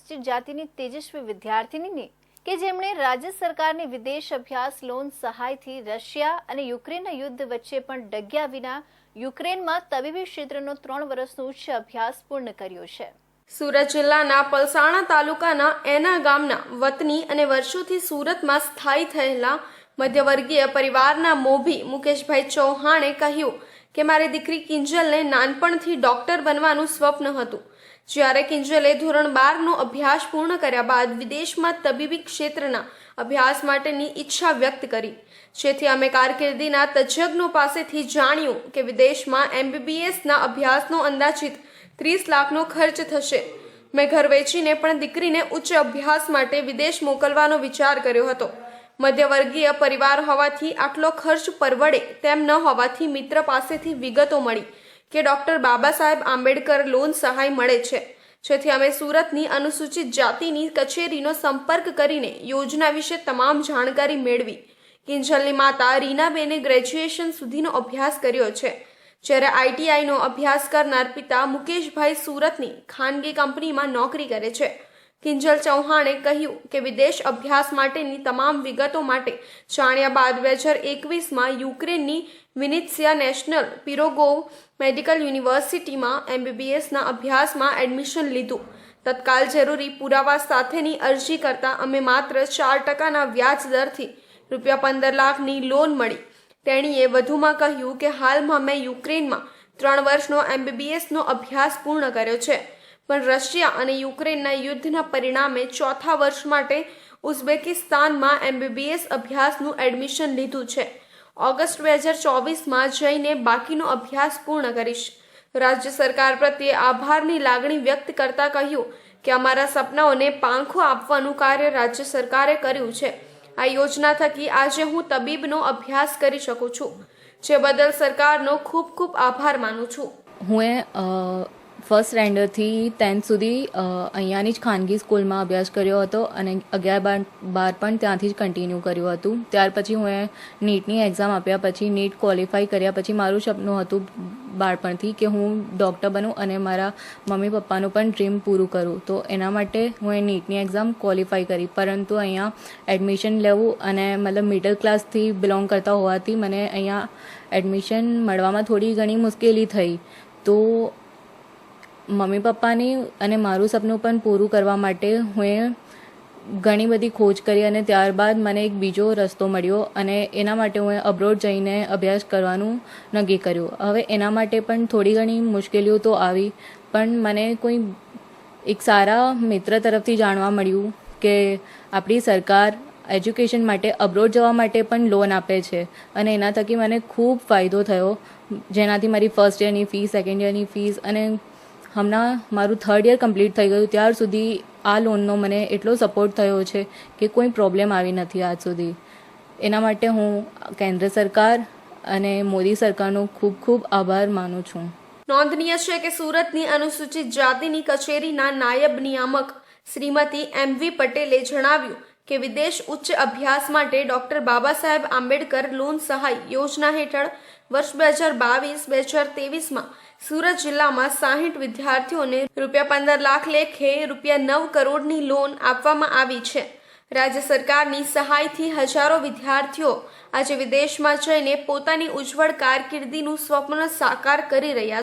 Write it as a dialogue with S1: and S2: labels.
S1: અનુસૂચિત જાતિની તેજસ્વી વિદ્યાર્થીનીને કે જેમણે રાજ્ય સરકારની વિદેશ અભ્યાસ લોન સહાયથી રશિયા અને યુક્રેનના યુદ્ધ વચ્ચે પણ ડગ્યા વિના યુક્રેનમાં તબીબી ક્ષેત્રનો 3 વર્ષનો ઉચ્ચ અભ્યાસ પૂર્ણ કર્યો છે।
S2: સુરત જિલ્લાના પલસાણા તાલુકાના એના ગામના વતની અને વર્ષોથી સુરતમાં સ્થાયી થયેલા મધ્યવર્ગીય પરિવારના મોભી મુકેશભાઈ ચૌહાણે કહ્યું કે મારી દીકરી કિંજલને નાનપણથી ડોક્ટર બનવાનું સ્વપ્ન હતું। જ્યારે કિંજલે ધોરણ 12નો અભ્યાસ પૂર્ણ કર્યા બાદ વિદેશમાં તબીબી ક્ષેત્રના અભ્યાસ માટેની ઈચ્છા વ્યક્ત કરી, જેથી અમે કારકિર્દીના તજજ્ઞો પાસેથી જાણ્યું કે વિદેશમાં MBBSના અભ્યાસનો અંદાજિત 30 લાખનો ખર્ચ થશે। મેં ઘર વેચીને પણ દીકરીને ઉચ્ચ અભ્યાસ માટે વિદેશ મોકલવાનો વિચાર કર્યો હતો। મધ્યવર્ગીય પરિવાર હોવાથી આટલો ખર્ચ પરવડે તેમ ન હોવાથી મિત્ર પાસેથી વિગતો મળી કે ડોક્ટર બાબા સાહેબ આંબેડકર લોન સહાય મળે છે, જેથી અમે સુરતની અનુસૂચિત જાતિની કચેરીનો સંપર્ક કરીને યોજના વિશે તમામ જાણકારી મેળવી। કિંજલની માતા રીનાબેને ગ્રેજ્યુએશન સુધીનો અભ્યાસ કર્યો છે, જ્યારે ITIનો અભ્યાસ કરનાર પિતા મુકેશભાઈ સુરતની ખાનગી કંપનીમાં નોકરી કરે છે। કિંજલ ચૌહાણે કહ્યું કે વિદેશ અભ્યાસ માટેની તમામ વિગતો માટે જાણ્યા બાદ 2021માં યુક્રેનની વિનિત્સિયા નેશનલ પિરોગોવ મેડિકલ યુનિવર્સિટીમાં MBBSના અભ્યાસમાં એડમિશન લીધું। તત્કાલ જરૂરી પુરાવા સાથેની અરજી કરતા અમે માત્ર 4%ના વ્યાજ દરથી ₹15 લાખની લોન મળી। તેણીએ વધુમાં કહ્યું કે હાલમાં મેં યુક્રેનમાં 3 વર્ષનો MBBSનો અભ્યાસ પૂર્ણ કર્યો છે, પણ રશિયા અને યુક્રેનના યુદ્ધના પરિણામે 4થા વર્ષ માટે ઉઝબેકિસ્તાનમાં MBBS અભ્યાસનું એડમિશન લીધું છે। ઓગસ્ટ 2024માં જઈને બાકીનો અભ્યાસ પૂર્ણ કરીશ। રાજ્ય સરકાર પ્રત્યે આભારની લાગણી વ્યક્ત કરતા કહ્યું કે અમારા સપનાઓને પાંખો આપવાનું કાર્ય રાજ્ય સરકારે કર્યું છે। આ યોજના થકી આજે હું તબીબનો અભ્યાસ કરી શકું છું, જે બદલ સરકારનો ખૂબ ખૂબ આભાર માનું છું।
S3: હું ફર્સ્ટ સ્ટેન્ડર્ડથી 10th સુધી અહીંયાની જ ખાનગી સ્કૂલમાં અભ્યાસ કર્યો હતો અને 11-12 પણ ત્યાંથી જ કન્ટિન્યુ કર્યું હતું। ત્યાર પછી હું નીટની એક્ઝામ આપ્યા પછી નીટ ક્વોલિફાઈ કર્યા પછી મારું સપનું હતું બાળપણથી કે હું ડૉક્ટર બનું અને મારા મમ્મી પપ્પાનું પણ ડ્રીમ પૂરું કરું। તો એના માટે હું નીટની એક્ઝામ ક્વોલિફાઈ કરી, પરંતુ અહીંયા એડમિશન લેવું અને મતલબ મિડલ ક્લાસથી બિલોંગ કરતા હોવાથી મને અહીંયા એડમિશન મળવામાં થોડી ઘણી મુશ્કેલી થઈ। તો મમ્મી પપ્પાની અને મારું સપનું પણ પૂરું કરવા માટે હું ઘણી બધી ખોજ કરી અને ત્યારબાદ મને એક બીજો રસ્તો મળ્યો અને એના માટે હું અબ્રોડ જઈને અભ્યાસ કરવાનું નક્કી કર્યું। હવે એના માટે પણ થોડી ઘણી મુશ્કેલીઓ તો આવી, પણ મને કોઈ એક સારા મિત્ર તરફથી જાણવા મળ્યું કે આપણી સરકાર એજ્યુકેશન માટે અબ્રોડ જવા માટે પણ લોન આપે છે અને એના થકી મને ખૂબ ફાયદો થયો, જેનાથી મારી ફર્સ્ટ યરની ફીસ, સેકન્ડ યરની ફીસ અને હમણાં મારું 3rd યર કમ્પ્લીટ થઈ ગયું ત્યાર સુધી આ લોનનો મને એટલો સપોર્ટ થયો છે કે કોઈ પ્રોબ્લેમ આવી નથી આજ સુધી। એના માટે હું કેન્દ્ર સરકાર અને મોદી સરકારનો ખૂબ ખૂબ આભાર માનું છું।
S2: નોંધનીય છે કે સુરતની અનુસૂચિત જાતિની કચેરીના નાયબ નિયામક શ્રીમતી MV પટેલે જણાવ્યું કે વિદેશ ઉચ્ચ અભ્યાસ માટે ડોક્ટર બાબા સાહેબ આંબેડકર લોન સહાય યોજના હેઠળ વર્ષ 2022-2023માં સુરત જિલ્લામાં 60 વિદ્યાર્થીઓને ₹15 લાખ લેખે ₹9 કરોડની લોન આપવામાં આવી છે। રાજ્ય સરકારની સહાયથી હજારો વિદ્યાર્થીઓ આજે વિદેશમાં જઈને પોતાની ઉજ્જવળ કારકિર્દીનું સ્વપ્ન સાકાર કરી રહ્યા